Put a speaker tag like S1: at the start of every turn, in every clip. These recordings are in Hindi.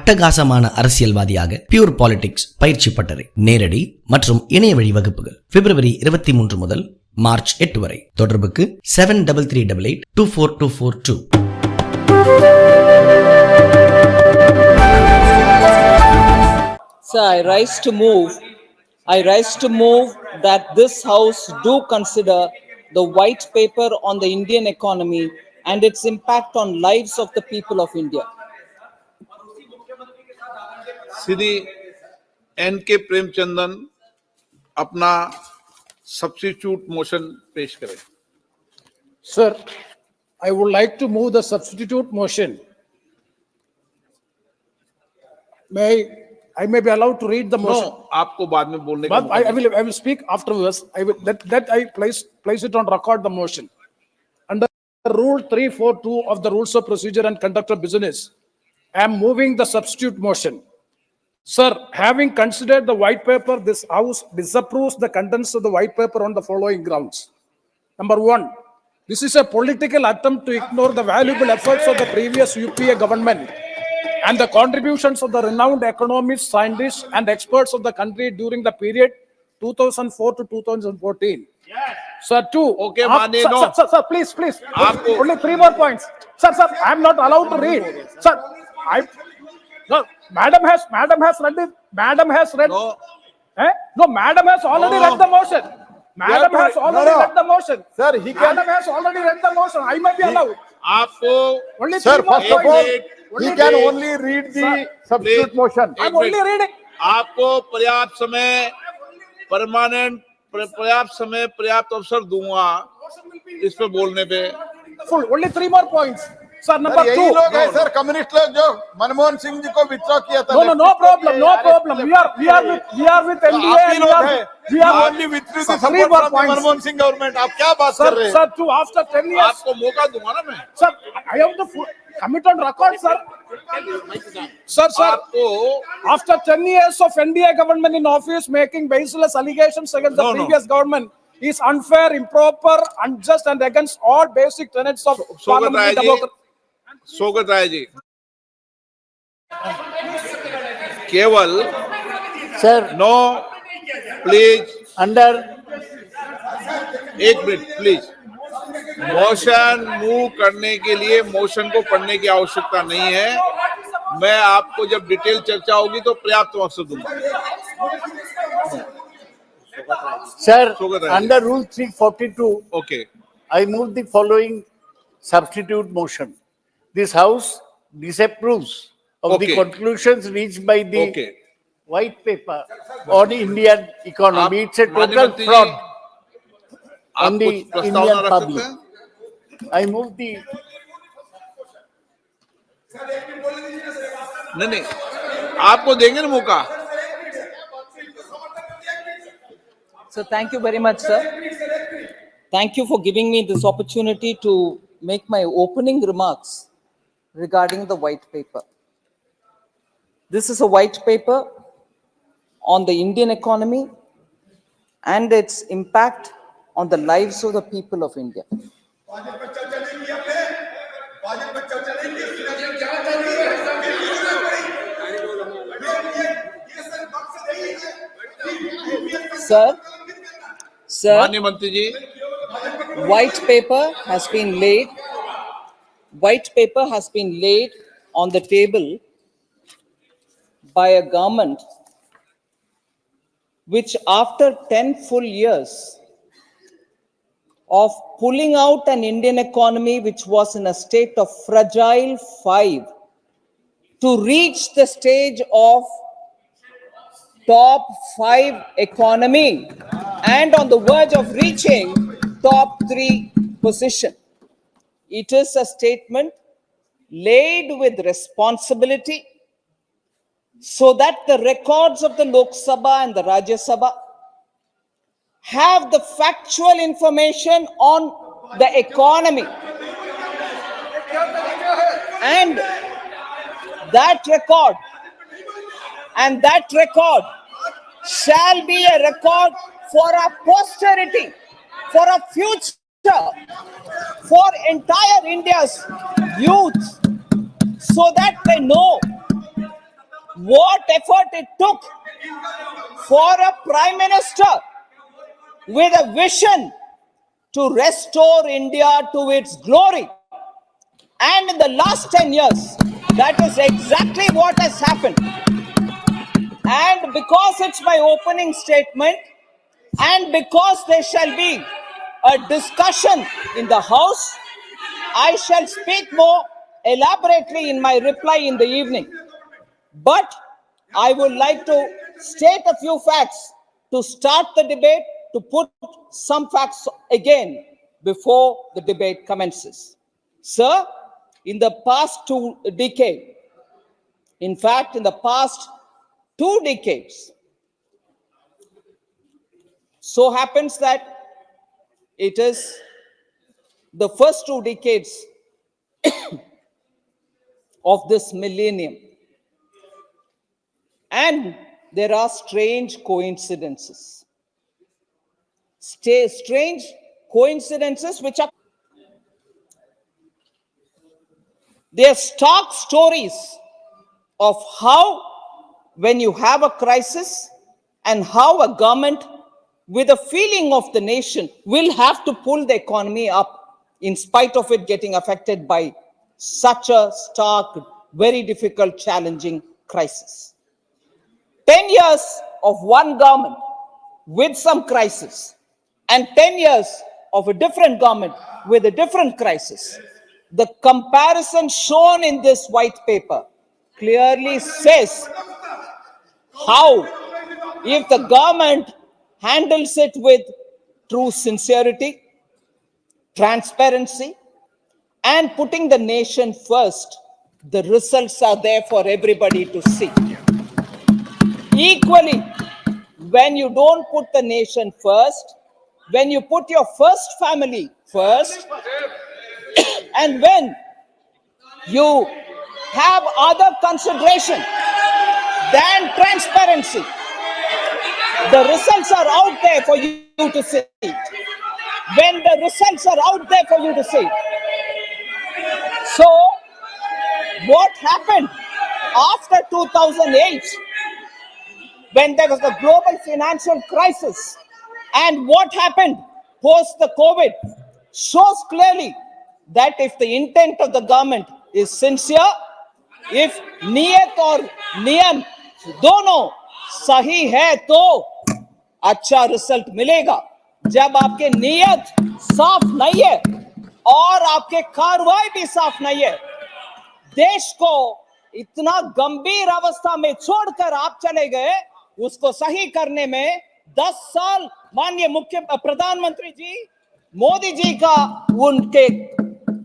S1: அட்டகாசமான அரசியல்வாதியாக பியூர் பாலிடிக்ஸ் பயிற்சி பட்டறை, நேரடி மற்றும் இணைய வழி வகுப்புகள் பிப்ரவரி 23 முதல் மார்ச் 8 வரை. தொடர்புக்கு 7338824242.
S2: Sir, I rise to move that this House do consider the white paper on the Indian economy and its impact on lives of the people of India.
S3: Shri N.K. Premachandran अपना सब्स्टिट्यूट मोशन पेश करें.
S4: Sir, I would like to move the substitute motion. I may be allowed to read the motion.
S3: No, आपको बाद में बोलने का.
S4: But I will speak afterwards. I will that I place it on record the motion. Under Rule 342 of the Rules of Procedure and Conduct of Business, I am moving the substitute motion. Sir, having considered the white paper, this House disapproves the contents of the white paper on the following grounds. Number one, this is a political attempt to ignore the valuable efforts of the previous UPA government and the contributions of the renowned economists, scientists, and experts of the country during the period 2004 to 2014. Yes. Sir, two.
S3: Okay, Mani, no.
S4: Sir, please. Only 3 more points. Sir, I am not allowed to read. Sir, no, Madam has read it. Madam has read.
S3: No.
S4: No, Madam has already read the motion. Madam has already read the motion.
S5: Sir,
S4: Madam has already read the motion. I may be allowed.
S3: आपको
S4: Only
S5: Sir,
S4: 3 more
S5: first of
S4: points.
S5: all, he can only read the substitute motion.
S4: I'm only reading.
S3: आपको पर्याप्त समय पर्याप्त अवसर दूंगा इस पे बोलने पे.
S4: Full. Only 3 more points. Sir, number
S5: sir,
S4: 2.
S5: यही लोग हैं सर, कम्युनिस्ट लोग जो मनमोहन सिंह जी को विथड्रॉ किया था.
S4: No problem. We are with NDA.
S5: आप ही लोग हैं.
S4: We are
S5: only withdrew the
S4: Sir,
S5: support
S4: 3 more
S5: from the
S4: points.
S5: Manmohan Singh government. आप क्या बात कर रहे हैं?
S4: Sir, two after 10 years.
S3: आपको मौका दूंगा ना मैं.
S4: Sir, I have to commit on record, sir. Sir,
S3: आपको
S4: after 10 years of NDA government in office making baseless allegations against the previous government is unfair, improper, unjust, and against all basic tenets of parliamentary democracy.
S3: Sougat Roy जी, केवल
S6: सर
S3: नो प्लीज
S6: अंडर
S3: एक मिनट प्लीज. मोशन मूव करने के लिए मोशन को पढ़ने की आवश्यकता नहीं है. मैं आपको जब डिटेल चर्चा होगी तो पर्याप्त अवसर दूंगा.
S6: Sir
S3: Saugata Roy ji.
S6: Under rule 342
S3: okay.
S6: I move the following substitute motion. This House disapproves of the
S3: Okay.
S6: conclusions reached by the
S3: Okay.
S6: white paper on Indian economy. It's a total
S3: मान्यवंती जी,
S6: fraud
S3: आप
S6: on the
S3: कुछ प्रस्तावना
S6: Indian
S3: रख सकते
S6: public.
S3: हैं?
S6: I move the
S3: नहीं आपको देंगे ना मौका.
S2: So thank you very much, sir. Thank you for giving me this opportunity to make my opening remarks regarding the white paper. This is a white paper on the Indian economy and its impact on the lives of the people of India. Sir,
S3: माननीय मंत्री जी,
S2: white paper has been laid on the table by a government which after 10 full years of pulling out an Indian economy which was in a state of fragile 5 to reach the stage of top 5 economy and on the verge of reaching top 3 position. It is a statement laid with responsibility so that the records of the Lok Sabha and the Rajya Sabha have the factual information on the economy. And that record shall be a record for our posterity, for our future, for entire India's youth, so that they know what effort it took for a prime minister with a vision to restore India to its glory. And in the last 10 years, that is exactly what has happened. And because it's my opening statement, and because there shall be a discussion in the House, I shall speak more elaborately in my reply in the evening. But I would like to state a few facts to start the debate, to put some facts again before the debate commences. Sir, in the past 2 decades, in fact, in the past 2 decades, so happens that it is the first 2 decades of this millennium. And there are strange coincidences. Strange coincidences which are, they are stark stories of how, when you have a crisis, and how a government with a feeling of the nation will have to pull the economy up in spite of it getting affected by such a stark, very difficult, challenging crisis. 10 years of one government with some crisis, and 10 years of a different government with a different crisis. The comparison shown in this white paper clearly says how, if the government handles it with true sincerity, transparency, and putting the nation first, the results are there for everybody to see. Equally, when you don't put the nation first, when you put your first family first, and when you have other consideration than transparency, the results are out there for you to see. When the results are out there for you to see. So, what happened after 2008, when there was the global financial crisis, and what happened post the COVID, shows clearly that if the intent of the government is sincere, if niyat और नियम दोनों सही है तो अच्छा रिजल्ट मिलेगा. जब आपके नियत साफ नहीं है और आपके कार्रवाई भी साफ नहीं है, देश को इतना गंभीर अवस्था में छोड़कर आप चले गए, उसको सही करने में 10 साल माननीय मुख्य प्रधानमंत्री जी मोदी जी का उनके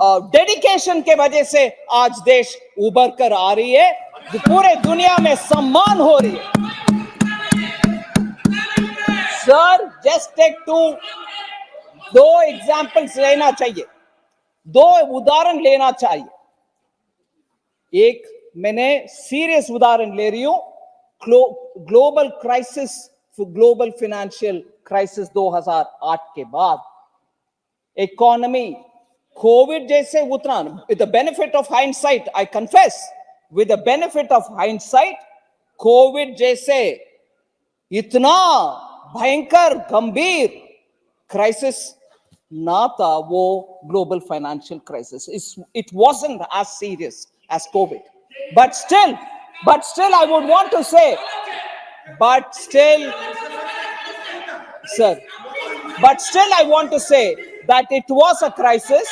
S2: डेडिकेशन के वजह से आज देश उभर कर आ रही है, पूरे दुनिया में सम्मान हो रही है. सर, जस्ट टेक दो एग्जांपल्स लेना चाहिए, 2 उदाहरण लेना चाहिए. एक मैंने सीरियस उदाहरण ले रही हूं, global crisis, global financial crisis 2008 के बाद इकोनॉमी कोविड जैसे उतना, with the benefit of hindsight, I confess, with the benefit of hindsight, COVID जैसे इतना भयंकर गंभीर क्राइसिस ना था वो global financial crisis. It wasn't as serious as COVID. But still, I would want to say, I want to say that it was a crisis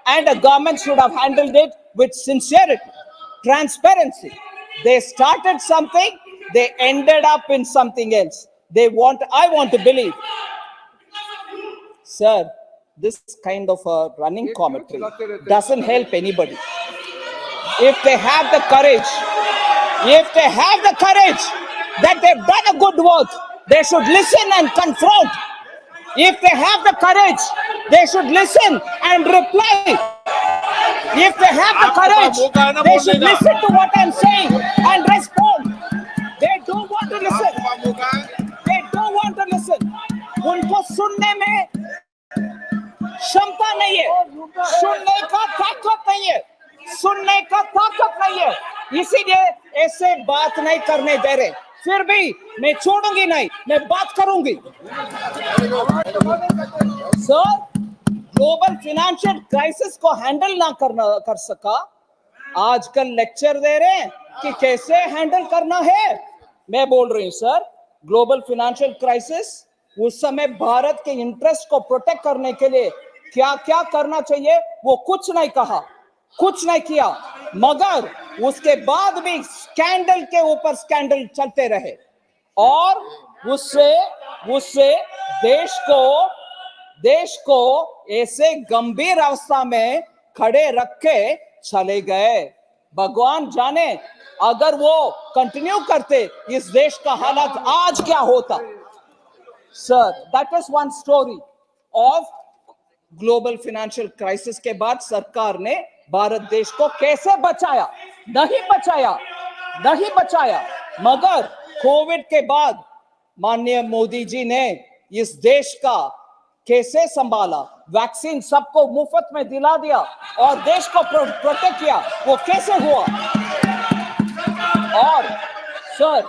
S2: and a government should have handled it with sincerity, transparency. They started something, they ended up in something else. I want to believe. Sir, this kind of a running commentary doesn't help anybody. If they have the courage that they've done a good work, they should listen and confront. If they have the courage, they should listen and reply. If they have the courage, they should listen to what I'm saying and respond. They don't want to listen. उनको सुनने में क्षमता नहीं है, सुनने का ताकत नहीं है, इसीलिए ऐसे बात बात नहीं करने दे रहे, फिर भी मैं छोड़ूंगी नहीं, मैं बात करूंगी। सर, ग्लोबल फाइनेंशियल क्राइसिस को हैंडल ना कर सका, आजकल लेक्चर दे रहे हैं कि कैसे हैंडल करना है। मैं बोल रही हूं सर, ग्लोबल फाइनेंशियल क्राइसिस उस समय भारत के इंटरेस्ट को प्रोटेक्ट करने के लिए क्या क्या करना चाहिए वो कुछ नहीं कहा, कुछ नहीं किया, मगर उसके बाद भी स्कैंडल के ऊपर स्कैंडल चलते रहे और उससे देश को ऐसे गंभीर अवस्था में खड़े रख के चले गए। भगवान जाने अगर वो कंटिन्यू करते इस देश का हालत आज क्या होता। Sir, that is one story of global financial crisis के बाद सरकार ने भारत देश को कैसे बचाया, नहीं बचाया, मगर कोविड के बाद माननीय मोदी जी ने इस देश का कैसे संभाला, वैक्सीन सबको मुफ्त में दिला दिया और देश को प्रोटेक्ट किया, वो कैसे हुआ। और सर,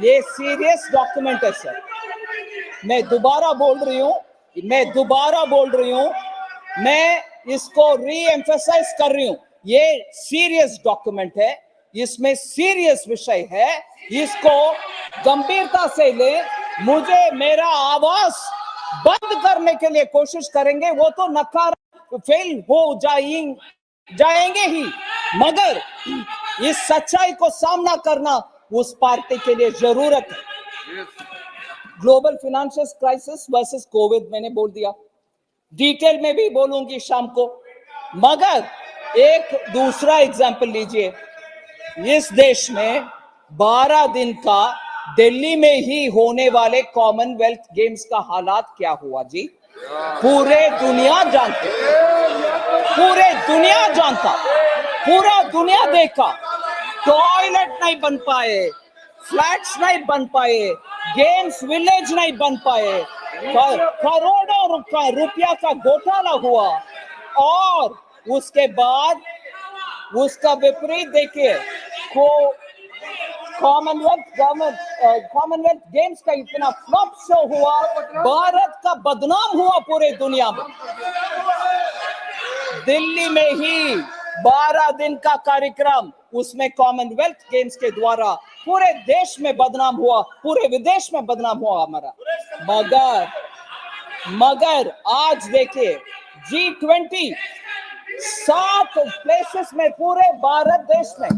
S2: ये सीरियस डॉक्यूमेंट है सर, मैं दोबारा बोल रही हूं, मैं इसको री एम्फेसाइज कर रही हूं, ये सीरियस डॉक्यूमेंट है, इसमें सीरियस विषय है, इसको गंभीरता से ले। मुझे मेरा आवाज बंद करने के लिए कोशिश करेंगे वो तो नकार फेल हो जाएंगे ही, मगर इस सच्चाई को सामना करना उस पार्टी के लिए जरूरत है। Global financial crisis versus Covid मैंने बोल दिया, डिटेल में भी बोलूंगी शाम को, मगर एक दूसरा एग्जांपल लीजिए। इस देश में 12 दिन का दिल्ली में ही होने वाले कॉमनवेल्थ गेम्स का हालात क्या हुआ जी, पूरे दुनिया जानता, पूरा दुनिया देखा। टॉयलेट नहीं बन पाए, फ्लैट्स नहीं बन पाए, गेम्स विलेज नहीं बन पाए, करोड़ों रुपया का घोटाला हुआ और उसके बाद उसका विपरीत देखिए, कॉमनवेल्थ गेम्स का इतना फ्लॉप शो हुआ, भारत का बदनाम हुआ पूरे दुनिया में। दिल्ली में ही 12 दिन का कार्यक्रम, उसमें कॉमनवेल्थ गेम्स के द्वारा पूरे देश में बदनाम हुआ, पूरे विदेश में बदनाम हुआ हमारा। मगर आज देखिए G20 7 प्लेसेस में पूरे भारत देश में,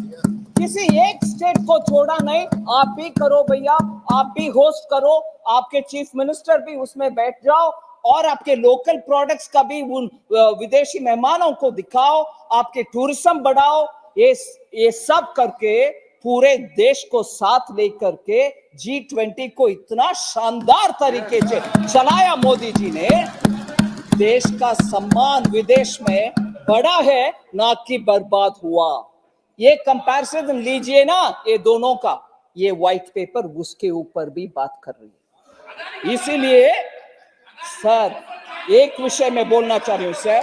S2: किसी एक स्टेट को छोड़ा नहीं। आप भी करो भैया, आप भी होस्ट करो, आपके चीफ मिनिस्टर भी उसमें बैठ जाओ और आपके लोकल प्रोडक्ट्स का भी उन विदेशी मेहमानों को दिखाओ, आपके टूरिज्म बढ़ाओ। ये सब करके पूरे देश को साथ लेकर के G20 को इतना शानदार तरीके से चलाया मोदी जी ने। देश का सम्मान विदेश में बढ़ा है, ना कि बर्बाद हुआ। ये कंपैरिजन लीजिए ना, ये दोनों का, ये व्हाइट पेपर उसके ऊपर भी बात कर रही है। इसीलिए सर, एक विषय में बोलना चाह रही हूं सर,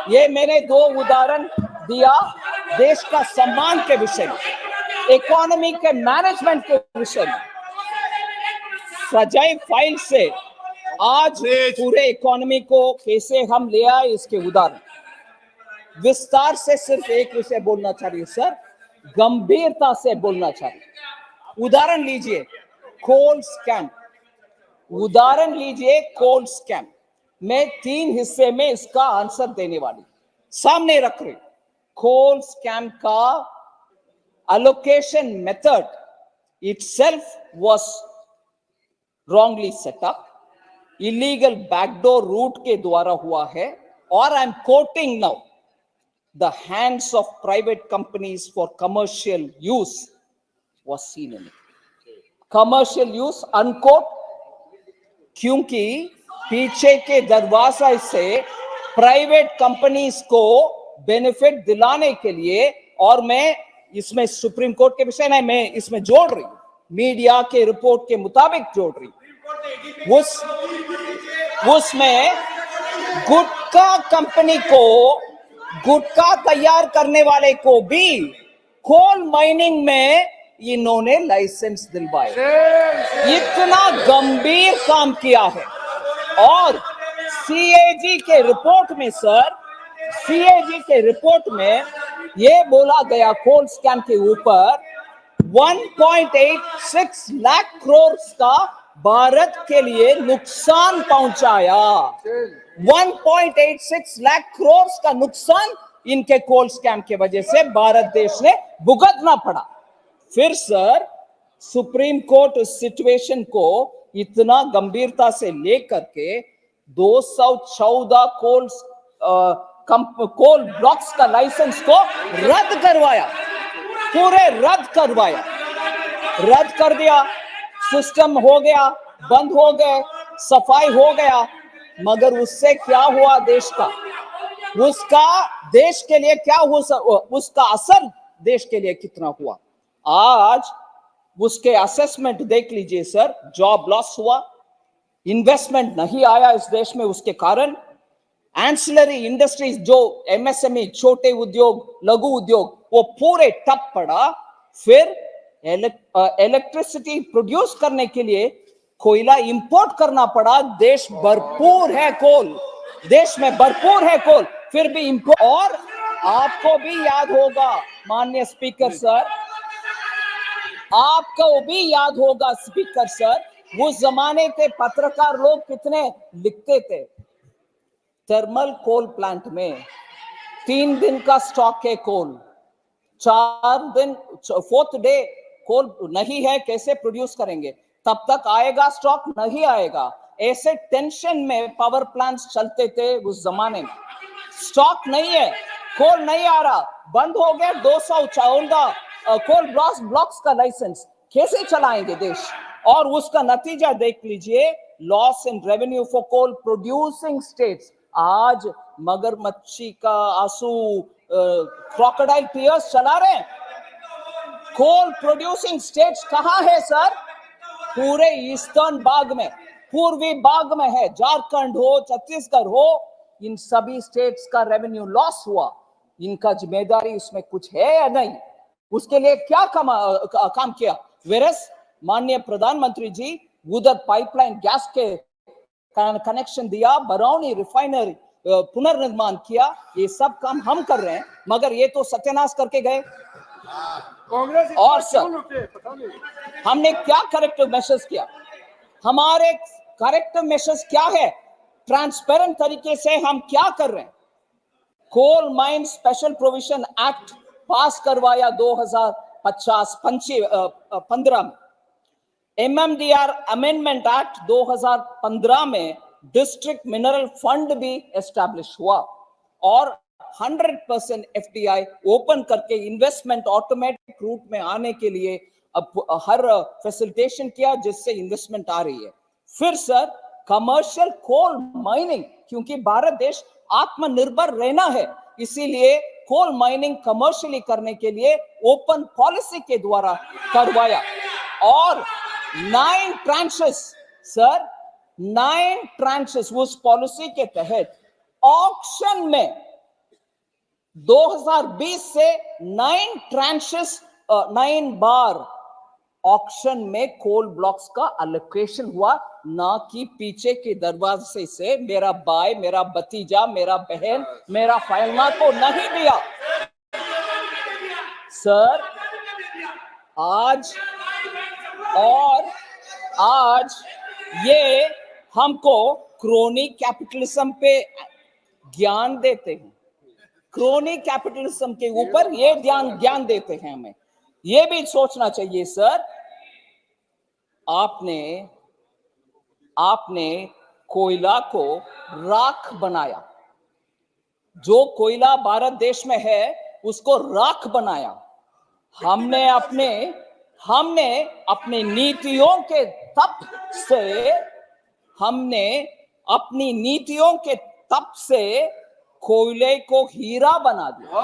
S2: ये मैंने 2 उदाहरण दिया देश का सम्मान के विषय में, इकोनॉमी के मैनेजमेंट के विषय में। फ्रजाइल फाइल से आज पूरे इकोनॉमी को कैसे हम ले आए, इसके उदाहरण विस्तार से सिर्फ एक विषय बोलना चाह रही हूं सर, गंभीरता से बोलना चाह रही हूं। उदाहरण लीजिए कोल स्कैम, उदाहरण लीजिए कोल स्कैम। मैं 3 हिस्से में इसका आंसर देने वाली सामने रख रही। कोल स्कैम का allocation method itself was wrongly set up, illegal backdoor route के द्वारा हुआ है, और I am quoting now, the hands of private companies for commercial use was seen in it. Commercial use unquote, क्योंकि पीछे के दरवाजे से प्राइवेट कंपनीज को बेनिफिट दिलाने के लिए, और मैं इसमें सुप्रीम कोर्ट के विषय नहीं, मैं इसमें जोड़ रही हूं, मीडिया के रिपोर्ट के मुताबिक जोड़ रही हूं, उसमें गुटखा कंपनी को, गुटखा तैयार करने वाले को भी कोल माइनिंग में इन्होंने लाइसेंस दिलवाए। इतना गंभीर काम किया है। और सीएजी के रिपोर्ट में सर, सीएजी के रिपोर्ट में ये बोला गया कोल स्कैम के ऊपर 1.86 लाख करोड़ का भारत के लिए नुकसान पहुंचाया। 1.86 लाख करोड़ का नुकसान इनके कोल स्कैम के वजह से भारत देश ने भुगतना पड़ा। फिर सर सुप्रीम कोर्ट उस सिचुएशन को इतना गंभीरता से लेकर के 214 कोल ब्लॉक्स का लाइसेंस को रद्द करवाया, पूरे रद्द करवाया, रद्द कर दिया। सिस्टम हो गया, बंद हो गए, सफाई हो गया। मगर उससे क्या हुआ देश का, उसका देश के लिए क्या हुआ, उसका असर देश के लिए कितना हुआ? आज उसके असेसमेंट देख लीजिए सर। जॉब लॉस हुआ, इन्वेस्टमेंट नहीं आया इस देश में, उसके कारण एंसिलरी इंडस्ट्रीज जो एमएसएमई, छोटे उद्योग, लघु उद्योग, वो पूरे ठप पड़ा। फिर इलेक्ट्रिसिटी प्रोड्यूस करने के लिए कोयला इंपोर्ट करना पड़ा। देश भरपूर है कोल, देश में भरपूर है कोल, फिर भी इंपोर्ट। और आपको भी याद होगा माननीय स्पीकर सर, आपको भी याद होगा स्पीकर सर, उस जमाने के पत्रकार लोग कितने लिखते थे। थर्मल कोल प्लांट में 3 दिन का स्टॉक है कोल, 4 दिन, 4th डे कोल नहीं है, कैसे प्रोड्यूस करेंगे? तब तक आएगा स्टॉक, नहीं आएगा। ऐसे टेंशन में पावर प्लांट्स चलते थे उस जमाने में। स्टॉक नहीं है, कोल नहीं आ रहा, बंद हो गया 214 कोल ब्लॉक्स का लाइसेंस, कैसे चलाएंगे देश? और उसका नतीजा देख लीजिए, loss in revenue for coal producing states. आज मगरमच्छी का आंसू, क्रोकोडाइल टीयर्स चला रहे हैं। कोल प्रोड्यूसिंग स्टेट्स कहां है सर? पूरे ईस्टर्न भाग में, पूर्वी भाग में है। झारखंड हो, छत्तीसगढ़ हो, इन सभी स्टेट्स का रेवेन्यू लॉस हुआ। इनका जिम्मेदारी उसमें कुछ है या नहीं? उसके लिए क्या काम किया? वेरस माननीय प्रधानमंत्री जी उधर पाइपलाइन गैस के कनेक्शन दिया, बरौनी रिफाइनरी पुनर्निर्माण किया, ये सब काम हम कर रहे हैं, मगर ये तो सत्यानाश करके गए। और सर हमने क्या करेक्टिव मेजर्स किया? हमारे करेक्टिव मेजर्स क्या है? ट्रांसपेरेंट तरीके से हम क्या कर रहे हैं? Coal mine special provision act pass करवाया 2015 में। MMDR अमेंडमेंट एक्ट 2015 में डिस्ट्रिक्ट मिनरल फंड भी एस्टैब्लिश हुआ और 100% FDI ओपन करके इन्वेस्टमेंट ऑटोमेटिक रूट में आने के लिए अब हर फैसिलिटेशन किया, जिससे इन्वेस्टमेंट आ रही है। फिर सर कमर्शियल कोल माइनिंग, क्योंकि भारत देश आत्मनिर्भर रहना है, इसीलिए कोल माइनिंग कमर्शियली करने के लिए ओपन पॉलिसी के द्वारा करवाया। और 9 ट्रांचेस सर, 9 ट्रांचेस उस पॉलिसी के तहत ऑक्शन में 2020 से 9 ट्रांचेस, 9 बार ऑक्शन में कोल ब्लॉक्स का अलोकेशन हुआ, ना कि पीछे के दरवाजे से मेरा भाई, मेरा भतीजा, मेरा बहन, मेरा फाइलमा को नहीं दिया। सर आज ये हमको क्रोनी कैपिटलिज्म पे ज्ञान देते हैं, क्रोनी कैपिटलिज्म के ऊपर ये ज्ञान देते हैं हमें। ये भी सोचना चाहिए सर, आपने कोयला को राख बनाया, जो कोयला भारत देश में है उसको राख बनाया। हमने अपने नीतियों के तप से कोयले को हीरा बना दिया।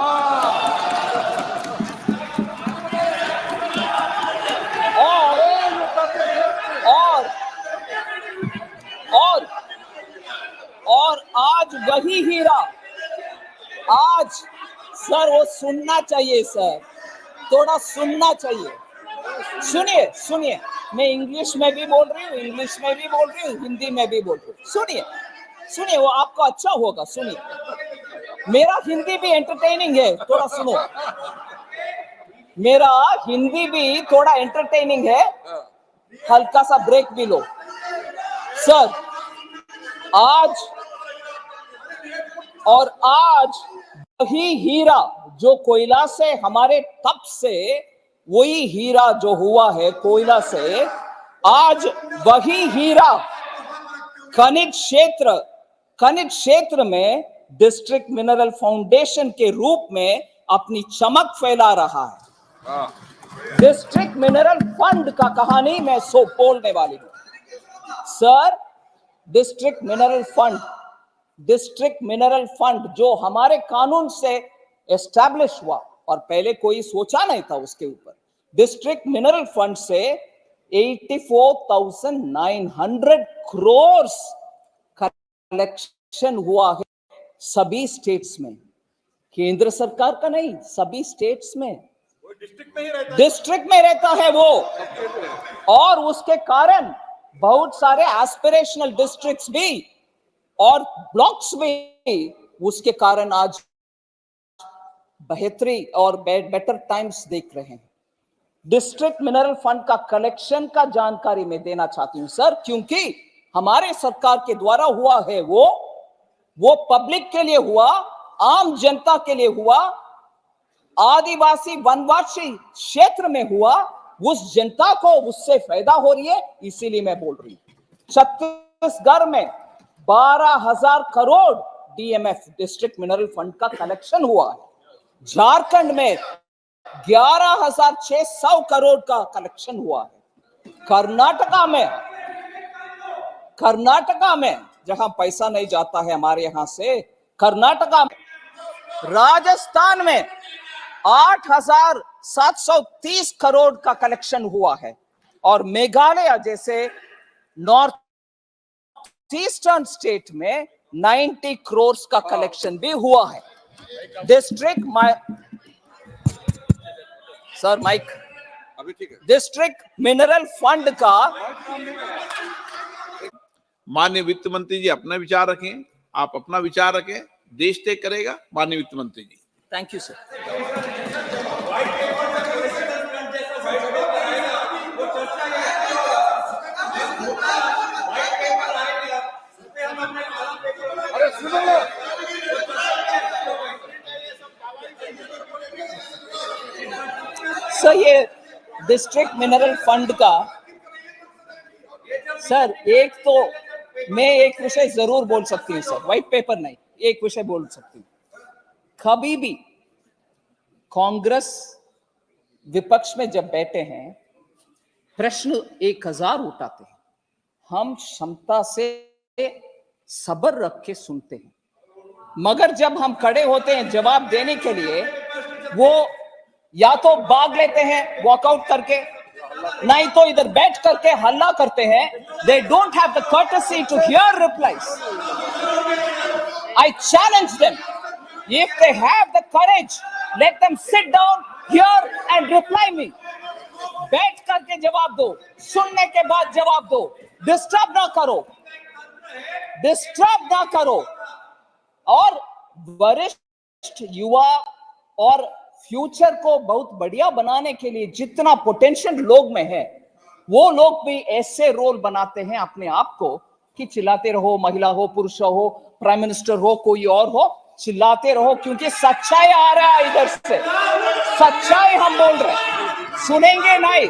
S2: और आज वही हीरा, आज सर वो सुनना चाहिए सर, थोड़ा सुनना चाहिए। सुनिए सुनिए, मैं इंग्लिश में भी बोल रही हूँ, इंग्लिश में भी बोल रही हूँ, हिंदी में भी बोल रही हूँ। सुनिए सुनिए, वो आपको अच्छा होगा। सुनिए, मेरा हिंदी भी एंटरटेनिंग है, थोड़ा सुनो। मेरा हिंदी भी थोड़ा एंटरटेनिंग है, हल्का सा ब्रेक भी लो। सर, आज वही हीरा जो कोयला से हमारे तप से, वही हीरा जो हुआ है कोयला से, आज वही हीरा खनिज क्षेत्र में डिस्ट्रिक्ट मिनरल फाउंडेशन के रूप में अपनी चमक फैला रहा है। डिस्ट्रिक्ट मिनरल फंड का कहानी मैं सो बोलने वाली हूं। सर, डिस्ट्रिक्ट मिनरल फंड जो हमारे कानून से एस्टैब्लिश हुआ, और पहले कोई सोचा नहीं था उसके ऊपर। डिस्ट्रिक्ट मिनरल फंड से 84,900 करोड़ कलेक्शन हुआ है सभी स्टेट्स में, केंद्र सरकार का नहीं, सभी स्टेट्स में। डिस्ट्रिक्ट में रहता है वो, और उसके कारण बहुत सारे एस्पिरेशनल डिस्ट्रिक्ट्स भी और ब्लॉक्स भी उसके कारण आज बेहतरी और बेटर टाइम्स देख रहे हैं। डिस्ट्रिक्ट मिनरल फंड का कलेक्शन का जानकारी मैं देना चाहती हूं सर, क्योंकि हमारे सरकार के द्वारा हुआ है वो पब्लिक के लिए हुआ, आम जनता के लिए हुआ, आदिवासी वनवासी क्षेत्र में हुआ, उस जनता को उससे फायदा हो रही है, इसीलिए मैं बोल रही हूं। छत्तीसगढ़ में 12,000 crore DMF district mineral fund का कलेक्शन हुआ है। झारखंड में 11,600 करोड़ का कलेक्शन हुआ है। कर्नाटका में जहां पैसा नहीं जाता है हमारे यहां से, कर्नाटका में, राजस्थान में 8,730 करोड़ का कलेक्शन हुआ है, और मेघालय जैसे नॉर्थ ईस्टर्न स्टेट में 90 करोड़ का कलेक्शन भी हुआ है। डिस्ट्रिक्ट मिनरल फंड का
S3: माननीय वित्त मंत्री जी अपना विचार रखें, आप अपना विचार रखें, देश तय करेगा माननीय वित्त मंत्री जी।
S2: Thank you sir. सर, ये डिस्ट्रिक्ट मिनरल फंड का, सर एक तो मैं एक विषय जरूर बोल सकती हूँ सर, व्हाइट पेपर नहीं, एक विषय बोल सकती हूँ। कभी भी कांग्रेस विपक्ष में जब बैठे हैं, प्रश्न 1000 उठाते हैं, हम क्षमता से सब्र रख के सुनते हैं, मगर जब हम खड़े होते हैं जवाब देने के लिए, वो या तो भाग लेते हैं वॉकआउट करके, नहीं तो इधर बैठ करके हल्ला करते हैं। They don't have the courtesy to hear replies. I challenge them. If they have the courage, let them sit down here and reply me. बैठ करके जवाब दो, सुनने के बाद जवाब दो, डिस्टर्ब ना करो। और वरिष्ठ युवा और फ्यूचर को बहुत बढ़िया बनाने के लिए जितना पोटेंशियल लोग में है, वो लोग भी ऐसे रोल बनाते हैं अपने आप को कि चिल्लाते रहो, महिला हो, पुरुष हो, प्राइम मिनिस्टर हो, कोई और हो, चिल्लाते रहो, क्योंकि सच्चाई आ रहा है इधर से, सच्चाई हम बोल रहे हैं, सुनेंगे नहीं।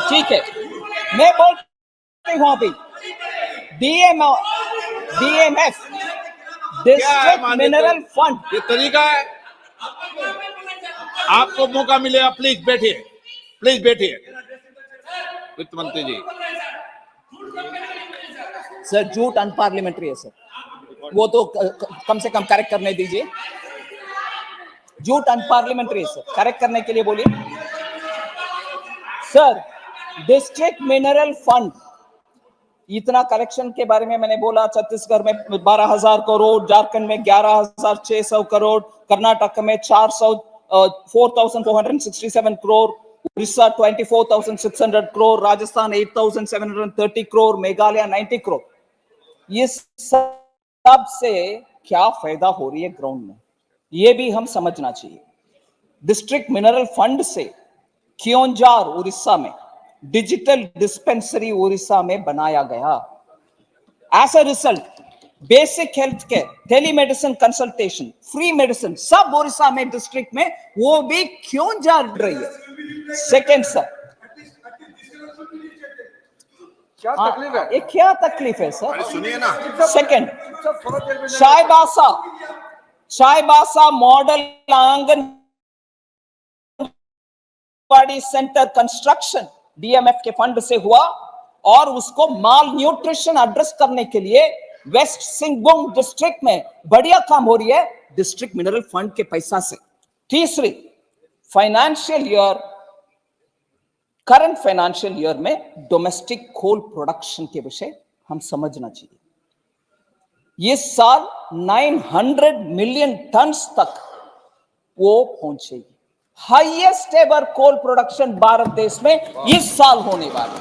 S2: ठीक है, मैं बोलती हूं अभी डीएमएफ डिस्ट्रिक्ट मिनरल फंड,
S3: ये तरीका है। आपको मौका मिलेगा, प्लीज बैठिए, वित्त मंत्री जी।
S2: सर झूठ अनपार्लियामेंट्री है सर, वो तो कम से कम करेक्ट करने दीजिए। झूठ अनपार्लियामेंट्री है सर, करेक्ट करने के लिए बोलिए। सर, डिस्ट्रिक्ट मिनरल फंड इतना कलेक्शन के बारे में मैंने बोला, छत्तीसगढ़ में 12,000 करोड़, झारखंड में 11,600 करोड़, कर्नाटक में 4,467 crore, Orissa 24,600 crore, Rajasthan 8,730 crore, Meghalaya 90 crore. ये सब से क्या फायदा हो रही है ग्राउंड में, ये भी हम समझना चाहिए. डिस्ट्रिक्ट मिनरल फंड से क्योंझार उड़ीसा में डिजिटल डिस्पेंसरी उड़ीसा में बनाया गया. As a result basic health care, telemedicine consultation, free medicine सब उड़ीसा में डिस्ट्रिक्ट में, वो भी क्योंझार रही है. सेकेंड सर,
S5: क्या तकलीफ है?
S2: ये क्या तकलीफ है सर?
S5: सुनिए ना.
S2: Second, Chaibasa model anganwadi centre construction DMF के फंड से हुआ, और उसको माल न्यूट्रिशन एड्रेस करने के लिए वेस्ट सिंहभूम डिस्ट्रिक्ट में बढ़िया काम हो रही है डिस्ट्रिक्ट मिनरल फंड के पैसा से. तीसरी, financial year, current financial year में डोमेस्टिक कोल प्रोडक्शन के विषय हम समझना चाहिए. ये साल 900 मिलियन टन्स तक वो पहुंचेगी. Highest ever coal production Bharat देश में इस साल होने वाला है.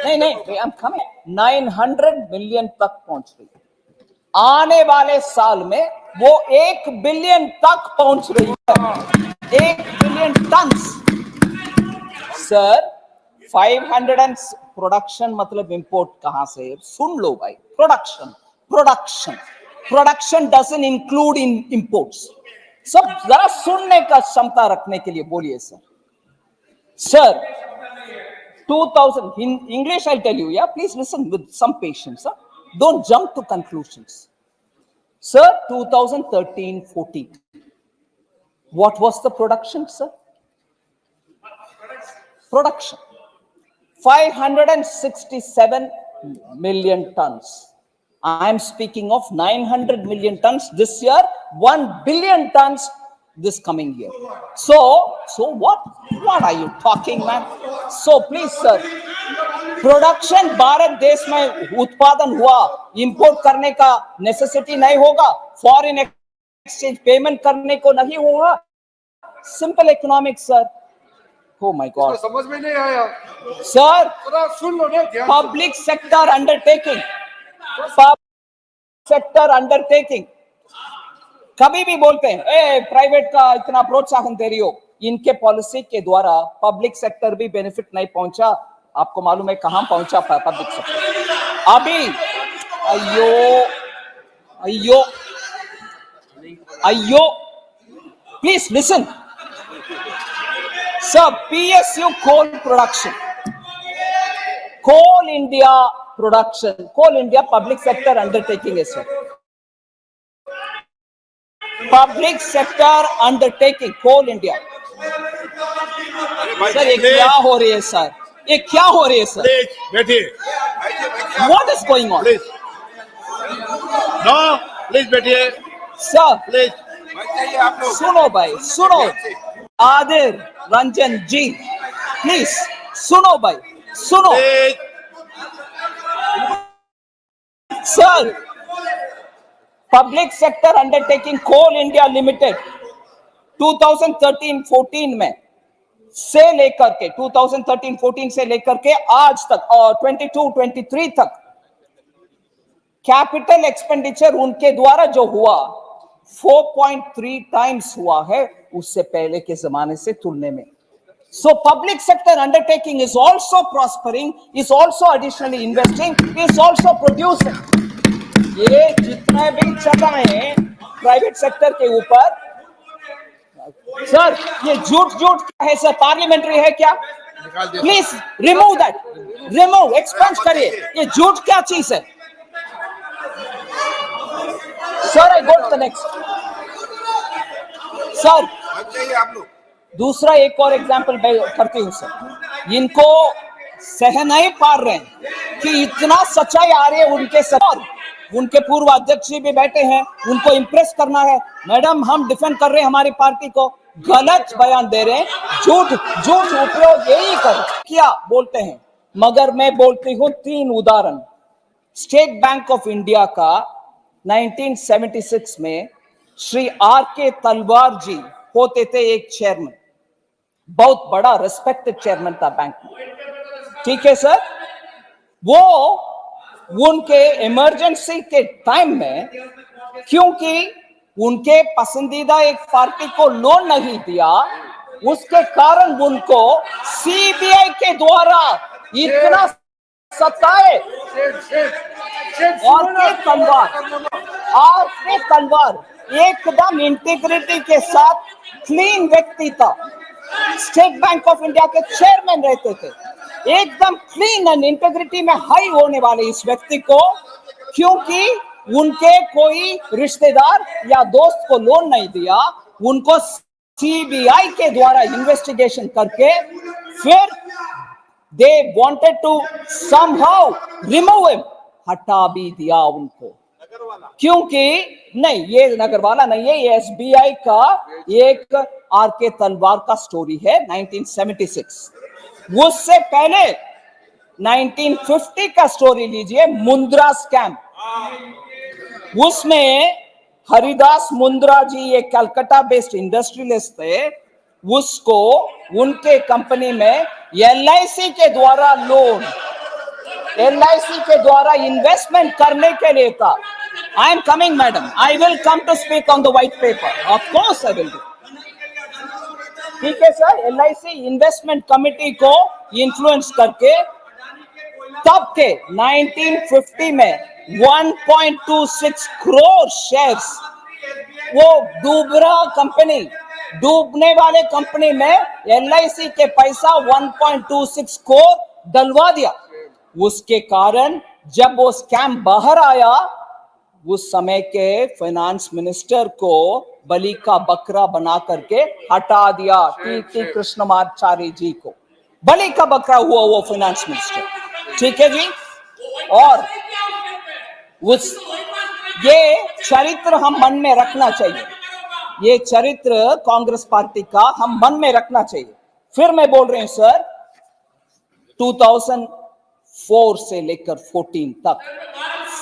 S2: नहीं, आई एम कमिंग. 900 मिलियन तक पहुंच रही है. आने वाले साल में वो 1 बिलियन तक पहुंच रही है. 1 बिलियन टन्स. सर 500 प्रोडक्शन मतलब इंपोर्ट कहां से? सुन लो भाई, production doesn't include in imports. सब जरा सुनने का क्षमता रखने के लिए बोलिए sir. Sir 2000 in English I'll tell you, yeah, please listen with some patience, sir. Don't jump to conclusions. Sir, 2013-14, what was the production, sir? Production 567 million tons. I am speaking of 900 million tons this year, 1 billion tons this coming year. So what are you talking, man? So please sir, production Bharat देश में उत्पादन हुआ, इंपोर्ट करने का नेसेसिटी नहीं होगा, फॉरेन एक्सचेंज पेमेंट करने को नहीं होगा. Simple economics sir. Oh my God.
S5: समझ में नहीं आया
S2: सर.
S5: सुन लो ना.
S2: पब्लिक सेक्टर अंडरटेकिंग कभी भी बोलते हैं प्राइवेट का इतना प्रोत्साहन दे रही हो. इनके पॉलिसी के द्वारा पब्लिक सेक्टर भी बेनिफिट नहीं पहुंचा. आपको मालूम है कहां पहुंचा पब्लिक सेक्टर अभी? अयो please listen sir. PSU coal production, coal India production, coal India public sector undertaking है sir. Public sector undertaking coal India. Sir ये क्या हो रही है सर? ये क्या हो रही है सर?
S3: बैठिए.
S2: What is going on?
S3: No please बैठिए
S2: सर.
S3: प्लीज.
S2: सुनो भाई, सुनो. आदिर रंजन जी प्लीज सुनो भाई, सुनो sir. Public sector undertaking coal India limited 2013-14 में से लेकर के 2013-14 से लेकर के आज तक और 22-23 तक कैपिटल एक्सपेंडिचर उनके द्वारा जो हुआ 4.3 टाइम्स हुआ है उससे पहले के जमाने से तुलने में. So public sector undertaking is also prospering, is also additionally investing, is also producing. ये जितने भी चलाएं प्राइवेट सेक्टर के ऊपर. सर ये झूठ क्या है सर? पार्लियामेंट्री है क्या? Please remove that, remove, expense करिए. ये झूठ क्या चीज है sir? I go to the next sir. दूसरा एक और एग्जांपल करती हूं सर. इनको सह नहीं पा रहे हैं कि इतना सच्चाई आ रही है उनके सर. उनके पूर्व अध्यक्ष जी भी बैठे हैं, उनको इंप्रेस करना है. मैडम हम डिफेंड कर रहे हैं हमारी पार्टी को, गलत बयान दे रहे हैं, झूठ उपयोग यही कर क्या बोलते हैं. मगर मैं बोलती हूं 3 उदाहरण. स्टेट बैंक ऑफ इंडिया का 1976 में श्री आर के तलवार जी होते थे एक चेयरमैन, बहुत बड़ा रिस्पेक्टेड चेयरमैन था बैंक में, ठीक है सर। वो उनके इमरजेंसी के टाइम में, क्योंकि उनके पसंदीदा एक पार्टी को लोन नहीं दिया, उसके कारण उनको सीबीआई के द्वारा इतना सताए। और के तलवार एकदम इंटीग्रिटी के साथ क्लीन व्यक्ति था, स्टेट बैंक ऑफ इंडिया के चेयरमैन रहते थे, एकदम क्लीन एंड इंटीग्रिटी में हाई होने वाले इस व्यक्ति को, क्योंकि उनके कोई रिश्तेदार या दोस्त को लोन नहीं दिया, उनको सीबीआई के द्वारा इन्वेस्टिगेशन करके फिर they wanted to somehow remove him, हटा भी दिया उनको। क्योंकि नहीं, ये नगरवाला नहीं है, ये एसबीआई का एक आर के तलवार का स्टोरी है 1976। उससे पहले 1950 का स्टोरी लीजिए, मुंद्रा स्कैम। उसमें हरिदास मुंद्रा जी ये कलकत्ता बेस्ड इंडस्ट्रियलिस्ट थे, उसको उनके कंपनी में एलआईसी के द्वारा लोन, एलआईसी के द्वारा इन्वेस्टमेंट करने के लिए था। I am coming madam, I will come to speak on the white paper, of course I will do, ठीक है सर। एलआईसी इन्वेस्टमेंट कमिटी को इन्फ्लुएंस करके तब के 1950 में 1.26 करोड़ शेयर्स, वो डूबरा कंपनी, डूबने वाले कंपनी में एलआईसी के पैसा 1.26 करोड़ डलवा दिया। उसके कारण जब वो स्कैम बाहर आया, उस समय के फाइनेंस मिनिस्टर को बलि का बकरा बना करके हटा दिया, टी कृष्णमाचारी जी को बलि का बकरा हुआ वो फाइनेंस मिनिस्टर, ठीक है जी। और उस ये चरित्र हम मन में रखना चाहिए, ये चरित्र कांग्रेस पार्टी का हम मन में रखना चाहिए। फिर मैं बोल रही हूं सर, 2004 से लेकर 14 तक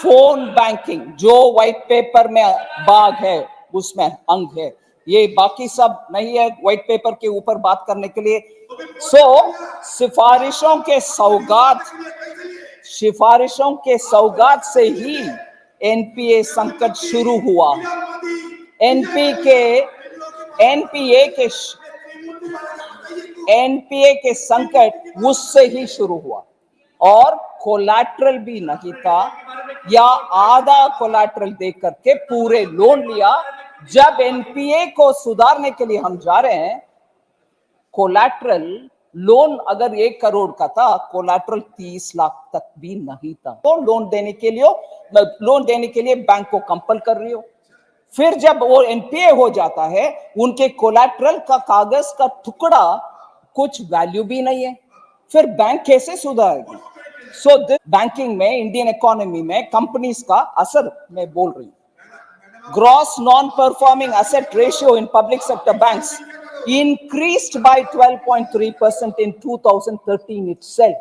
S2: फोन बैंकिंग जो व्हाइट पेपर में बाग है उसमें अंग है, ये बाकी सब नहीं है व्हाइट पेपर के ऊपर बात करने के लिए। सिफारिशों के सौगात से ही एनपीए संकट शुरू हुआ। एनपीए के संकट उससे ही शुरू हुआ, और कोलैटरल भी नहीं था, या आधा कोलैटरल दे करके पूरे लोन लिया। जब एनपीए को सुधारने के लिए हम जा रहे हैं, कोलैटरल लोन अगर 1 करोड़ का था, कोलैटरल 30 लाख तक भी नहीं था, तो लोन देने के लिए बैंक को कंपल कर रही हो। फिर जब वो एनपीए हो जाता है, उनके कोलैटरल का कागज का टुकड़ा कुछ वैल्यू भी नहीं है, फिर बैंक कैसे सुधारेगी? सो बैंकिंग में, इंडियन इकोनॉमी में कंपनीज का असर मैं बोल रही हूं। Gross non-performing asset ratio in public sector banks increased by 12.3% in 2013 itself.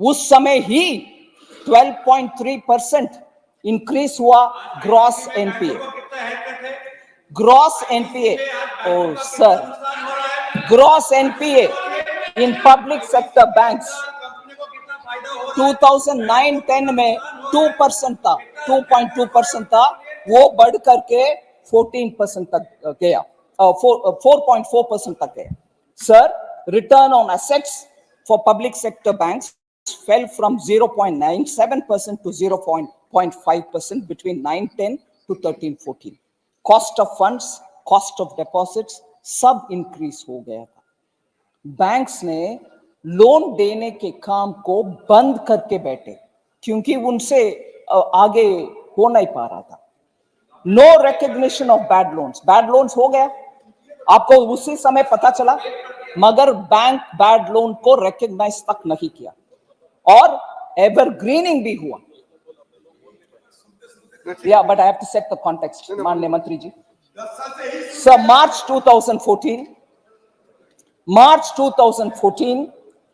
S2: उस समय ही 12.3% इंक्रीज हुआ gross NPA. Gross NPA, oh sir, gross NPA in public sector banks 2009-10 में 2% था, 2.2% था, वो बढ़ करके 14% तक गया, 4.4% तक गया। Sir, return on assets for public sector banks fell from 0.97% to 0.5% between 9-10 to 13-14. Cost of funds, cost of deposits सब इंक्रीज हो गया था। बैंक्स ने लोन देने के काम को बंद करके बैठे, क्योंकि उनसे आगे हो नहीं पा रहा था। No recognition of bad loans हो गया, आपको उसी समय पता चला, मगर बैंक बैड लोन को रिकॉग्नाइज तक नहीं किया, और एवरग्रीनिंग भी हुआ। या but I have to set the context, माननीय मंत्री जी। सो March 2014,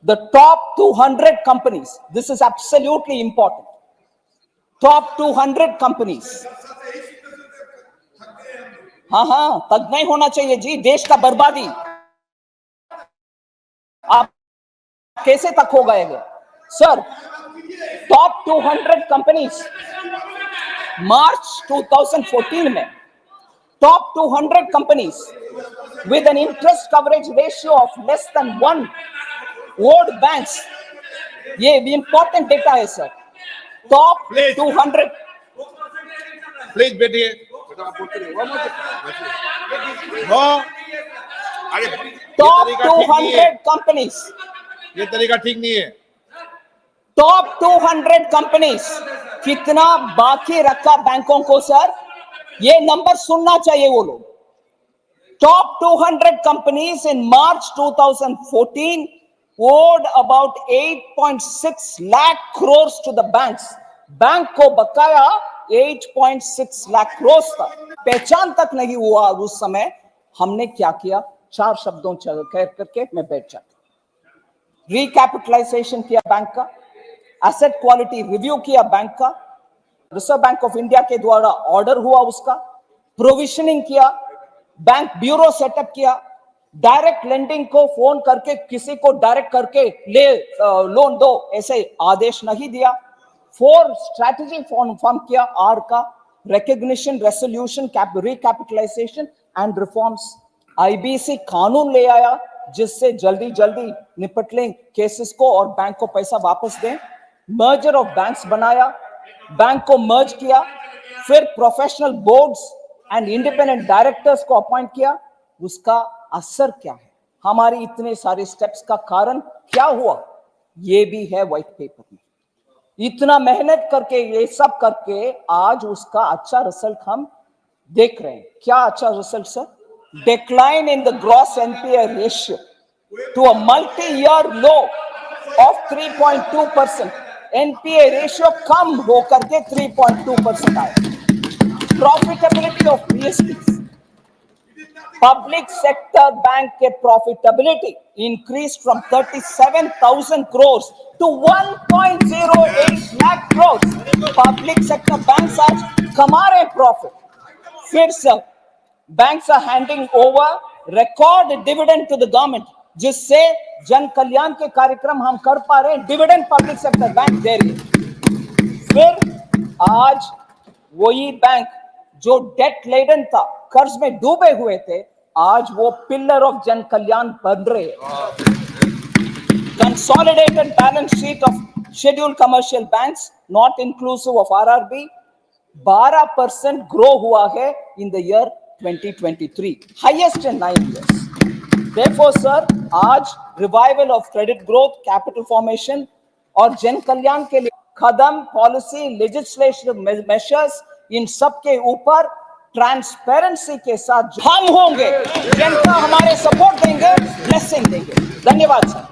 S2: the top 200 companies, this is absolutely important, top 200 companies हाँ, तब नहीं होना चाहिए जी, देश का बर्बादी आप कैसे तक हो गए सर? टॉप 200 कंपनीज मार्च 2014 में top 200 companies with an interest coverage ratio of less than 1 old banks, ये भी इंपॉर्टेंट डेटा है सर। टॉप 200
S3: प्लीज बैठिए। नो, अरे
S2: टॉप 200 कंपनीज,
S3: ये तरीका ठीक नहीं है।
S2: टॉप 200 कंपनीज कितना बाकी रखा बैंकों को सर? ये नंबर सुनना चाहिए वो लोग। Top 200 companies in March 2014 owed about 8.6 lakh crores to the banks. Bank को बकाया 8.6 लाख crores था। पहचान तक नहीं हुआ उस समय। हमने क्या किया? 4 शब्दों कह करके मैं बैठ जाता। रिकैपिटलाइजेशन किया बैंक का, एसेट क्वालिटी रिव्यू किया बैंक का, रिजर्व बैंक ऑफ इंडिया के द्वारा ऑर्डर हुआ उसका, प्रोविजनिंग किया, बैंक ब्यूरो सेटअप किया, डायरेक्ट लेंडिंग को फोन करके किसी को डायरेक्ट करके ले लोन दो ऐसे आदेश नहीं दिया। 4 स्ट्रैटेजी फॉर्म किया, आर का recognition, resolution, recapitalisation and reforms. IBC कानून ले आया जिससे जल्दी जल्दी निपट लें केसेस को और बैंक को पैसा वापस दें। मर्जर ऑफ बैंक्स बनाया, बैंक को मर्ज किया, फिर professional boards and independent directors को अपॉइंट किया। उसका असर क्या है? हमारे इतने सारे स्टेप्स का कारण क्या हुआ? ये भी है व्हाइट पेपर में। इतना मेहनत करके, ये सब करके आज उसका अच्छा रिजल्ट हम देख रहे हैं। क्या अच्छा result sir? Decline in the gross NPA ratio to a multi year low of 3.2%। NPA ratio कम होकर के 3.2% आया। Profitability of PSBs, public sector bank के profitability increased from 37,000 crores to 1.08 lakh crores. Public sector banks आज कमा रहे profit. फिर sir banks are handing over record dividend to the government, जिससे जन कल्याण के कार्यक्रम हम कर पा रहे हैं। डिविडेंड पब्लिक सेक्टर बैंक दे रही है। फिर आज वही बैंक जो डेट लेडन था, कर्ज में डूबे हुए थे, आज वो पिलर ऑफ जन कल्याण बन रहे हैं। Consolidated balance sheet of scheduled commercial banks not inclusive of RRB 12% grow हुआ है in the year 2023, highest in 9 years. Therefore, sir, आज revival of credit growth, capital formation और जन कल्याण के लिए कदम, पॉलिसी, लेजिस्लेटिव मेजर्स, इन सब के ऊपर ट्रांसपेरेंसी के साथ हम होंगे। जनता हमारे सपोर्ट देंगे, ब्लेसिंग देंगे। धन्यवाद सर।